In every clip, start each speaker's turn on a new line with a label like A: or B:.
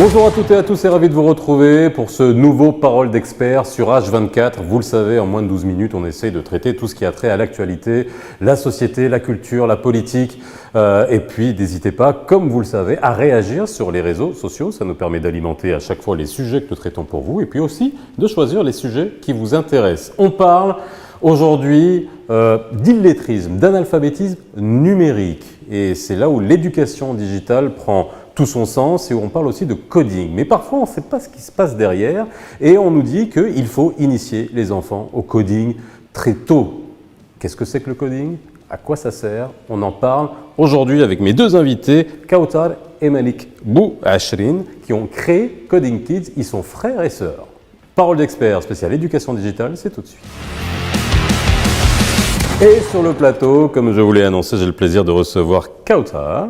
A: Bonjour à toutes et à tous et ravi de vous retrouver pour ce nouveau Parole d'experts sur H24. Vous le savez, en moins de 12 minutes, on essaye de traiter tout ce qui a trait à l'actualité, la société, la culture, la politique. Et puis, n'hésitez pas, comme vous le savez, à réagir sur les réseaux sociaux. Ça nous permet d'alimenter à chaque fois les sujets que nous traitons pour vous et puis aussi de choisir les sujets qui vous intéressent. On parle aujourd'hui d'illettrisme, d'analphabétisme numérique. Et c'est là où l'éducation digitale prend tout son sens et où on parle aussi de coding. Mais parfois, on ne sait pas ce qui se passe derrière et on nous dit qu'il faut initier les enfants au coding très tôt. Qu'est-ce que c'est que le coding ? À quoi ça sert ? On en parle aujourd'hui avec mes deux invités, Kautar et Malik Bouachrin, qui ont créé Coding Kids. Ils sont frères et sœurs. Parole d'expert spéciale éducation digitale, c'est tout de suite. Et sur le plateau, comme je vous l'ai annoncé, j'ai le plaisir de recevoir Kautar.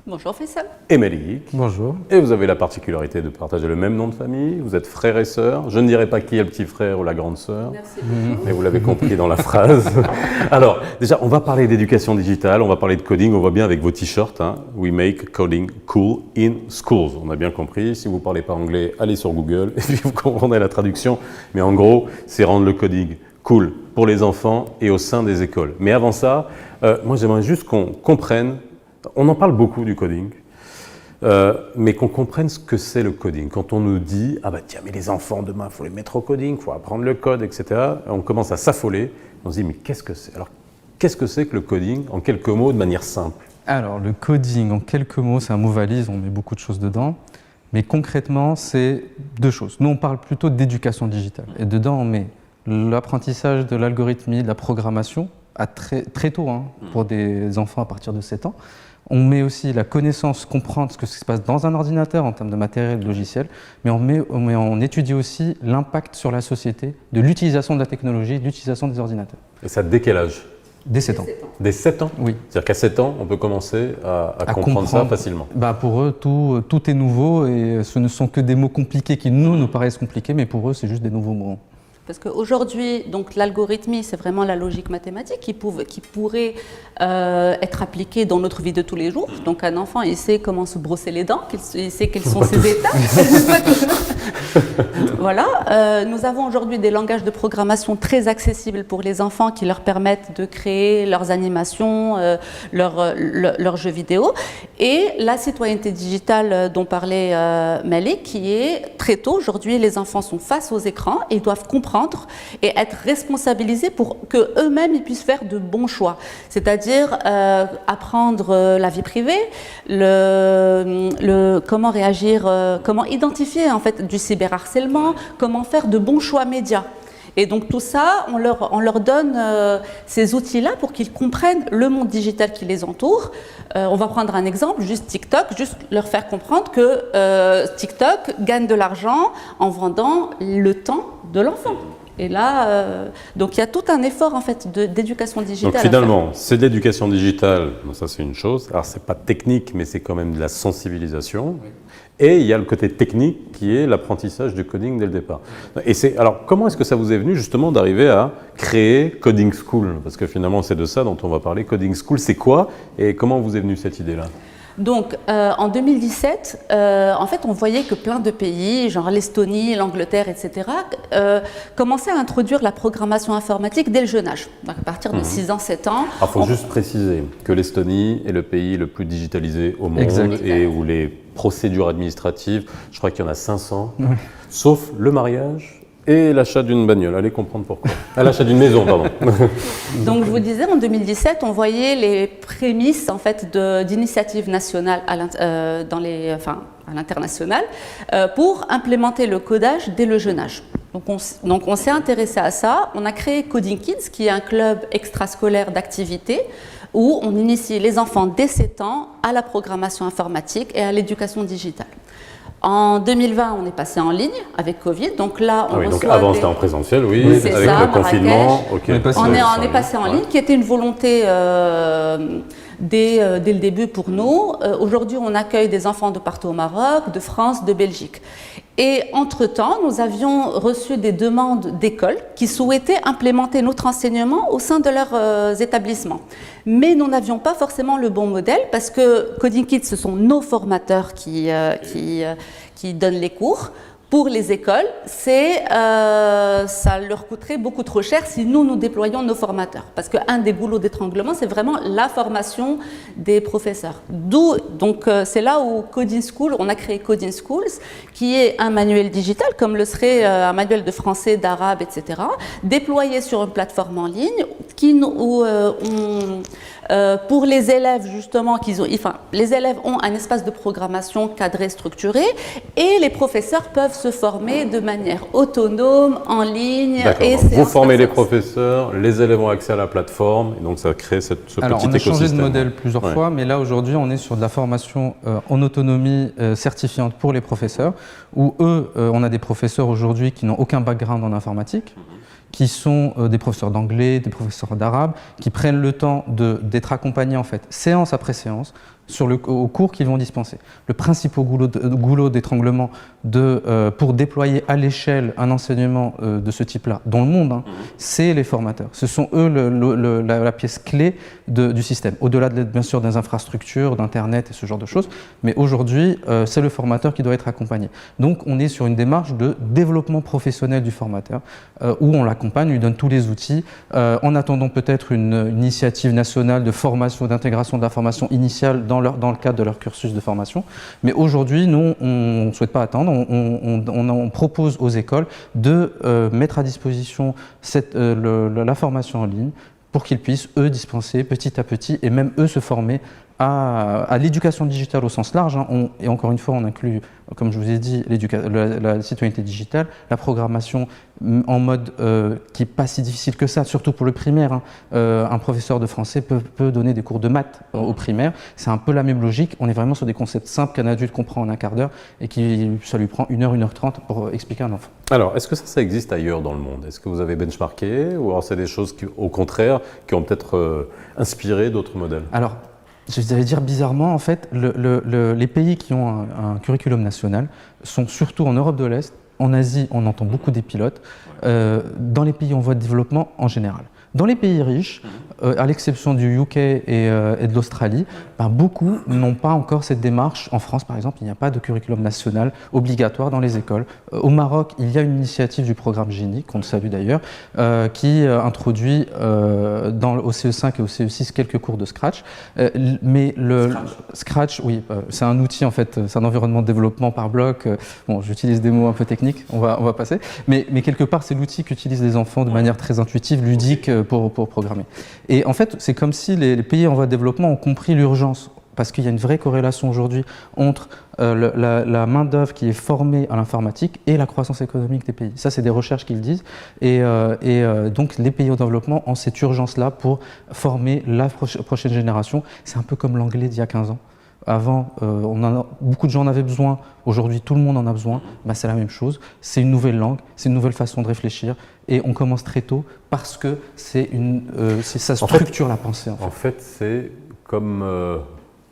B: Bonjour Faisal.
A: Et Malik.
C: Bonjour.
A: Et vous avez la particularité de partager le même nom de famille. Vous êtes frères et sœurs. Je ne dirai pas qui est le petit frère ou la grande sœur.
B: Merci beaucoup.
A: Mais vous l'avez compris dans la phrase. Alors, déjà, on va parler d'éducation digitale, on va parler de coding. On voit bien avec vos t-shirts, hein. We make coding cool in schools. On a bien compris. Si vous ne parlez pas anglais, allez sur Google et puis vous comprendrez la traduction. Mais en gros, c'est rendre le coding cool pour les enfants et au sein des écoles. Mais avant ça, moi j'aimerais juste qu'on comprenne. On en parle beaucoup du coding, mais qu'on comprenne ce que c'est le coding. Quand on nous dit « Ah bah tiens, mais les enfants, demain, il faut les mettre au coding, il faut apprendre le code, etc. » On commence à s'affoler. On se dit « Mais qu'est-ce que c'est ?» Alors, qu'est-ce que c'est que le coding, en quelques mots, de manière simple ?
C: Alors, le coding, en quelques mots, c'est un mot valise, on met beaucoup de choses dedans. Mais concrètement, c'est deux choses. Nous, on parle plutôt d'éducation digitale. Et dedans, on met l'apprentissage de l'algorithmie, de la programmation, très tôt, hein, pour des enfants à partir de 7 ans. On met aussi la connaissance, comprendre ce qui se passe dans un ordinateur en termes de matériel, de logiciel, mais on étudie aussi l'impact sur la société de l'utilisation de la technologie, de l'utilisation des ordinateurs.
A: Et ça, dès quel âge ?
C: Dès 7 ans.
A: Dès 7 ans ?
C: Oui.
A: C'est-à-dire qu'à 7 ans, on peut commencer à comprendre ça facilement.
C: Bah pour eux, tout est nouveau et ce ne sont que des mots compliqués qui nous paraissent compliqués, mais pour eux, c'est juste des nouveaux mots.
B: Parce qu'aujourd'hui, donc l'algorithmie, c'est vraiment la logique mathématique qui pourrait être appliquée dans notre vie de tous les jours. Donc un enfant, il sait comment se brosser les dents, il sait quelles sont ses étapes. Voilà. Nous avons aujourd'hui des langages de programmation très accessibles pour les enfants qui leur permettent de créer leurs animations, leurs jeux vidéo. Et la citoyenneté digitale dont parlait Malik, qui est très tôt, aujourd'hui, les enfants sont face aux écrans et ils doivent comprendre et être responsabilisés pour qu'eux-mêmes ils puissent faire de bons choix. C'est-à-dire apprendre la vie privée, comment réagir, comment identifier en fait du cyberharcèlement, comment faire de bons choix médias. Et donc tout ça, on leur donne ces outils-là pour qu'ils comprennent le monde digital qui les entoure. On va prendre un exemple, juste TikTok, juste leur faire comprendre que TikTok gagne de l'argent en vendant le temps de l'enfant. Et là, donc il y a tout un effort en fait d'éducation digitale.
A: Donc finalement, c'est de l'éducation digitale, donc ça c'est une chose. Alors c'est pas technique, mais c'est quand même de la sensibilisation. Oui. Et il y a le côté technique qui est l'apprentissage du coding dès le départ. Et alors comment est-ce que ça vous est venu justement d'arriver à créer Coding School ? Parce que finalement c'est de ça dont on va parler. Coding School, c'est quoi et comment vous est venue cette idée-là ?
B: Donc, en 2017, en fait, on voyait que plein de pays, genre l'Estonie, l'Angleterre, etc., commençaient à introduire la programmation informatique dès le jeune âge, donc à partir de 6 ans, 7 ans.
A: Il faut juste préciser que l'Estonie est le pays le plus digitalisé au monde. Exact. Et où les procédures administratives, je crois qu'il y en a 500, sauf le mariage et l'achat d'une bagnole. Allez comprendre pourquoi. L'achat d'une maison, pardon.
B: Donc, je vous disais, en 2017, on voyait les prémices en fait, d'initiatives nationales à l'international pour implémenter le codage dès le jeune âge. Donc, on s'est intéressé à ça. On a créé Coding Kids, qui est un club extrascolaire d'activités où on initie les enfants dès 7 ans à la programmation informatique et à l'éducation digitale. En 2020, on est passé en ligne avec Covid, donc là,
A: donc avant c'était en présentiel, avec
B: ça,
A: le confinement.
B: Okay. On est passé en ligne, qui était une volonté dès le début pour nous. Aujourd'hui, on accueille des enfants de partout au Maroc, de France, de Belgique. Et entre-temps, nous avions reçu des demandes d'écoles qui souhaitaient implémenter notre enseignement au sein de leurs établissements. Mais nous n'avions pas forcément le bon modèle parce que Coding Kids, ce sont nos formateurs qui donnent les cours. Pour les écoles, ça leur coûterait beaucoup trop cher si nous déployons nos formateurs. Parce qu'un des goulots d'étranglement, c'est vraiment la formation des professeurs. Donc, c'est là où Coding School, on a créé Coding Schools, qui est un manuel digital, comme le serait un manuel de français, d'arabe, etc., déployé sur une plateforme en ligne, pour les élèves, justement, les élèves ont un espace de programmation cadré, structuré, et les professeurs peuvent se former de manière autonome, en ligne.
A: Et vous formez les professeurs, les élèves ont accès à la plateforme, et donc ça crée ce petit écosystème.
C: On a changé de modèle plusieurs fois, mais là aujourd'hui on est sur de la formation en autonomie certifiante pour les professeurs, où eux, on a des professeurs aujourd'hui qui n'ont aucun background en informatique, qui sont des professeurs d'anglais, des professeurs d'arabe, qui prennent le temps d'être accompagnés en fait, séance après séance, au cours qu'ils vont dispenser. Le principal goulot d'étranglement pour déployer à l'échelle un enseignement de ce type-là dans le monde, c'est les formateurs. Ce sont eux la pièce clé du système, au-delà bien sûr des infrastructures, d'Internet et ce genre de choses. Mais aujourd'hui, c'est le formateur qui doit être accompagné. Donc on est sur une démarche de développement professionnel du formateur, où on l'accompagne, lui donne tous les outils, en attendant peut-être une initiative nationale de formation, d'intégration de la formation initiale dans le cadre de leur cursus de formation. Mais aujourd'hui, nous, on ne souhaite pas attendre. On propose aux écoles de mettre à disposition la formation en ligne pour qu'ils puissent, eux, dispenser petit à petit et même eux se former à l'éducation digitale au sens large. Et encore une fois, on inclut, comme je vous ai dit, la citoyenneté digitale, la programmation en mode qui n'est pas si difficile que ça, surtout pour le primaire. Un professeur de français peut donner des cours de maths au primaire. C'est un peu la même logique. On est vraiment sur des concepts simples qu'un adulte comprend en un quart d'heure et ça lui prend 1 heure, 1h30 pour expliquer à un enfant.
A: Alors, est-ce que ça existe ailleurs dans le monde? Est-ce que vous avez benchmarké ou alors c'est des choses qui, au contraire, qui ont peut-être inspiré d'autres modèles?
C: Alors, je vais dire bizarrement, en fait, les pays qui ont un curriculum national sont surtout en Europe de l'Est. En Asie, on entend beaucoup des pilotes. Dans les pays en voie de développement, en général. Dans les pays riches, à l'exception du UK et de l'Australie, beaucoup n'ont pas encore cette démarche. En France, par exemple, il n'y a pas de curriculum national obligatoire dans les écoles. Au Maroc, il y a une initiative du programme Génie, qu'on salue d'ailleurs, qui introduit au CE5 et au CE6 quelques cours de Scratch. Mais Scratch, oui, c'est un outil en fait, c'est un environnement de développement par bloc. Bon, j'utilise des mots un peu techniques, on va passer. Mais quelque part, c'est l'outil qu'utilisent les enfants de manière très intuitive, ludique, pour programmer. Et en fait, c'est comme si les pays en voie de développement ont compris l'urgence, parce qu'il y a une vraie corrélation aujourd'hui entre la main-d'œuvre qui est formée à l'informatique et la croissance économique des pays. Ça, c'est des recherches qui le disent. Et donc, les pays en développement ont cette urgence-là pour former la prochaine génération. C'est un peu comme l'anglais d'il y a 15 ans. Avant, beaucoup de gens en avaient besoin. Aujourd'hui, tout le monde en a besoin. C'est la même chose. C'est une nouvelle langue, c'est une nouvelle façon de réfléchir. Et on commence très tôt parce que ça structure la pensée. En fait,
A: c'est comme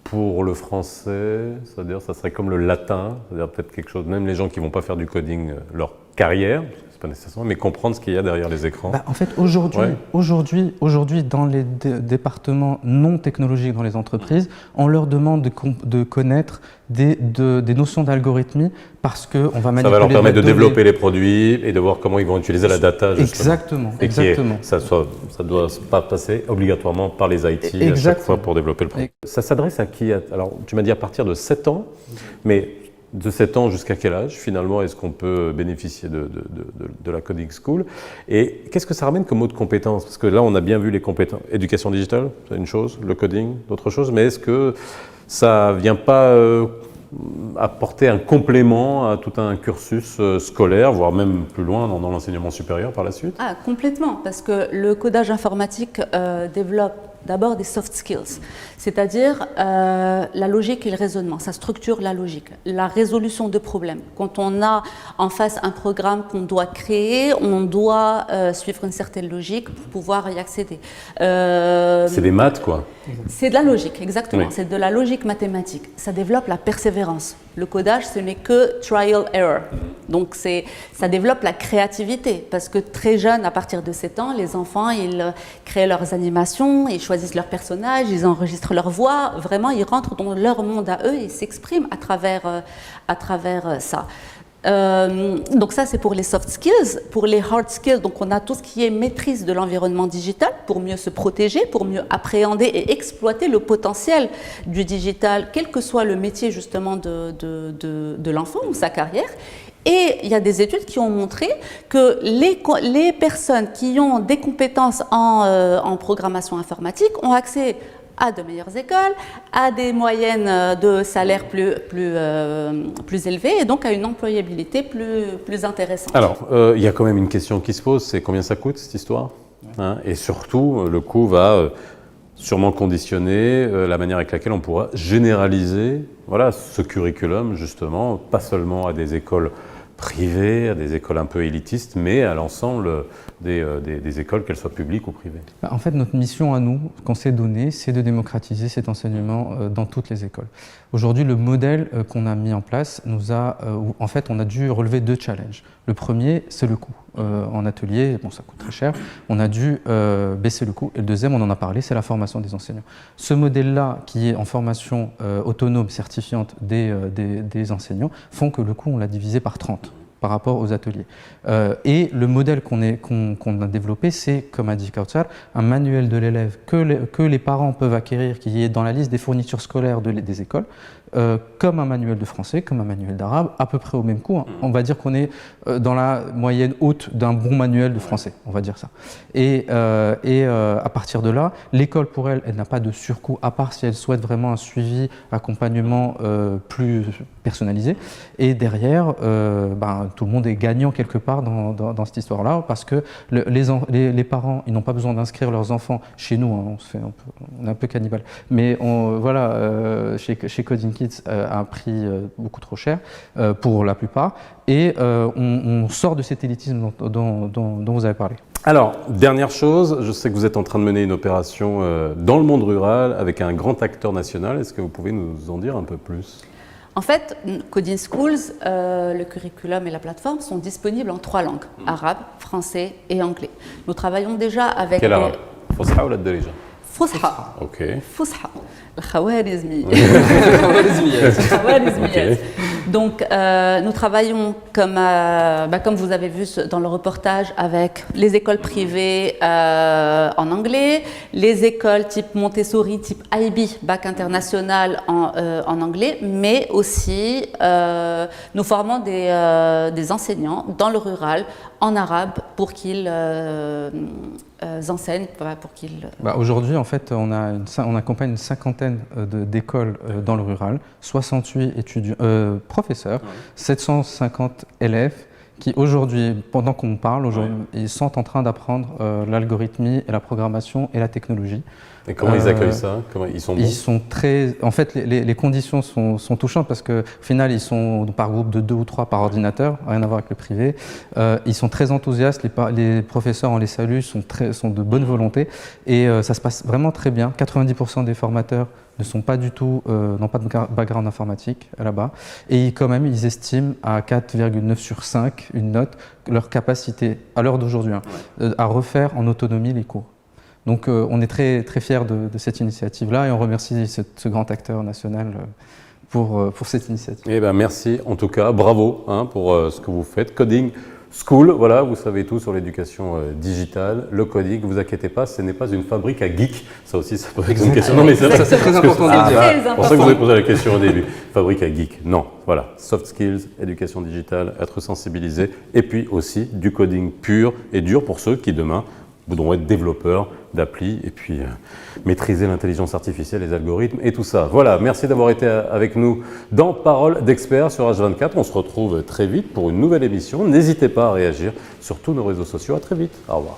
A: pour le français, c'est-à-dire ça serait comme le latin, c'est-à-dire peut-être quelque chose, même les gens qui ne vont pas faire du coding leur carrière, c'est pas nécessairement, mais comprendre ce qu'il y a derrière les écrans.
C: En fait, aujourd'hui, dans les départements non technologiques dans les entreprises, on leur demande de connaître des notions d'algorithmie parce qu'on va manipuler. Ça va leur permettre
A: de développer les produits et de voir comment ils vont utiliser la data.
C: Exactement.
A: Ça ne doit pas passer obligatoirement par les IT à chaque fois pour développer le produit. Ça s'adresse à qui? Alors, tu m'as dit à partir de 7 ans, mais de 7 ans jusqu'à quel âge, finalement, est-ce qu'on peut bénéficier de la Coding School? Et qu'est-ce que ça ramène comme autre compétence? Parce que là, on a bien vu les compétences. Éducation digitale, c'est une chose, le coding, d'autres choses, mais est-ce que ça ne vient pas apporter un complément à tout un cursus scolaire, voire même plus loin dans l'enseignement supérieur par la suite?
B: Complètement, parce que le codage informatique développe d'abord des soft skills, c'est-à-dire la logique et le raisonnement. Ça structure la logique, la résolution de problèmes. Quand on a en face un programme qu'on doit créer, on doit suivre une certaine logique pour pouvoir y accéder.
A: C'est des maths, quoi.
B: C'est de la logique, exactement.
A: Oui.
B: C'est de la logique mathématique. Ça développe la persévérance. Le codage, ce n'est que trial error. Donc ça développe la créativité, parce que très jeune, à partir de 7 ans, les enfants, ils créent leurs animations, ils choisissent leurs personnages, ils enregistrent leur voix, vraiment ils rentrent dans leur monde à eux et s'expriment à travers ça. Donc ça c'est pour les soft skills. Pour les hard skills, donc on a tout ce qui est maîtrise de l'environnement digital pour mieux se protéger, pour mieux appréhender et exploiter le potentiel du digital, quel que soit le métier justement de l'enfant ou sa carrière. Et il y a des études qui ont montré que les personnes qui ont des compétences en programmation informatique ont accès à de meilleures écoles, à des moyennes de salaire plus élevées et donc à une employabilité plus intéressante.
A: Alors, il y a quand même une question qui se pose, c'est combien ça coûte cette histoire, hein? Et surtout, le coût va sûrement conditionner la manière avec laquelle on pourra généraliser ce curriculum, justement, pas seulement à des écoles privées, à des écoles un peu élitistes, mais à l'ensemble des écoles, qu'elles soient publiques ou privées.
C: En fait, notre mission à nous, qu'on s'est donnée, c'est de démocratiser cet enseignement dans toutes les écoles. Aujourd'hui, le modèle qu'on a mis en place en fait, on a dû relever 2 challenges. Le premier, c'est le coût. En atelier, bon, ça coûte très cher, on a dû baisser le coût. Et le deuxième, on en a parlé, c'est la formation des enseignants. Ce modèle-là, qui est en formation autonome, certifiante des enseignants, font que le coût, on l'a divisé par 30 par rapport aux ateliers. Et le modèle qu'on a développé, c'est, comme a dit Kautsar, un manuel de l'élève que les parents peuvent acquérir, qui est dans la liste des fournitures scolaires des écoles, comme un manuel de français, comme un manuel d'arabe, à peu près au même coût. On va dire qu'on est dans la moyenne haute d'un bon manuel de français, on va dire ça. Et à partir de là, l'école pour elle n'a pas de surcoût, à part si elle souhaite vraiment un suivi, accompagnement plus personnalisé. Et derrière, tout le monde est gagnant quelque part dans cette histoire-là, parce que les parents, ils n'ont pas besoin d'inscrire leurs enfants chez nous, hein, on est un peu cannibale, mais chez Coding Kids à un prix beaucoup trop cher pour la plupart, et on sort de cet élitisme dont vous avez parlé.
A: Alors, dernière chose, je sais que vous êtes en train de mener une opération dans le monde rural avec un grand acteur national. Est-ce que vous pouvez nous en dire un peu plus ?
B: En fait, Coding Schools, le curriculum et la plateforme sont disponibles en 3 langues, arabe, français et anglais. Nous travaillons déjà avec...
A: Quel arabe ? Fosha ou la Darija ?
B: Fosha.
A: Ok.
B: Fosha. الخوارزمي.
A: Okay.
B: Donc, nous travaillons, comme vous avez vu dans le reportage, avec les écoles privées en anglais, les écoles type Montessori, type IB, bac international en anglais, mais aussi nous formons des enseignants dans le rural en arabe pour qu'ils enseignent, pour qu'ils...
C: Aujourd'hui, en fait, on accompagne une cinquantaine d'écoles dans le rural, 68 professeurs, 750 élèves qui aujourd'hui, pendant qu'on parle, ils sont en train d'apprendre l'algorithmie et la programmation et la technologie.
A: Et comment ils accueillent ça ? Ils sont bons ?
C: Ils sont très... En fait, les conditions sont touchantes parce qu'au final, ils sont par groupe de 2 ou 3 par ordinateur, rien à voir avec le privé. Ils sont très enthousiastes, les professeurs, on les salue, sont de bonne volonté et ça se passe vraiment très bien. 90% des formateurs n'ont pas de background informatique là-bas. Et quand même, ils estiment à 4,9 sur 5 une note leur capacité, à l'heure d'aujourd'hui, à refaire en autonomie les cours. Donc on est très, très fiers de cette initiative-là et on remercie ce grand acteur national pour cette initiative.
A: Eh ben, merci en tout cas, bravo pour ce que vous faites. Coding School, voilà, vous savez tout sur l'éducation digitale, le coding, ne vous inquiétez pas, ce n'est pas une fabrique à geeks, ça aussi ça peut être une question. Non mais c'est
C: très important de dire.
A: C'est pour ça que vous avez posé la question au début. Fabrique à geeks, non, voilà, soft skills, éducation digitale, être sensibilisé, et puis aussi du coding pur et dur pour ceux qui demain voudront être développeurs d'appli et puis maîtriser l'intelligence artificielle, les algorithmes et tout ça. Voilà, merci d'avoir été avec nous dans Parole d'experts sur H24. On se retrouve très vite pour une nouvelle émission. N'hésitez pas à réagir sur tous nos réseaux sociaux. À très vite. Au revoir.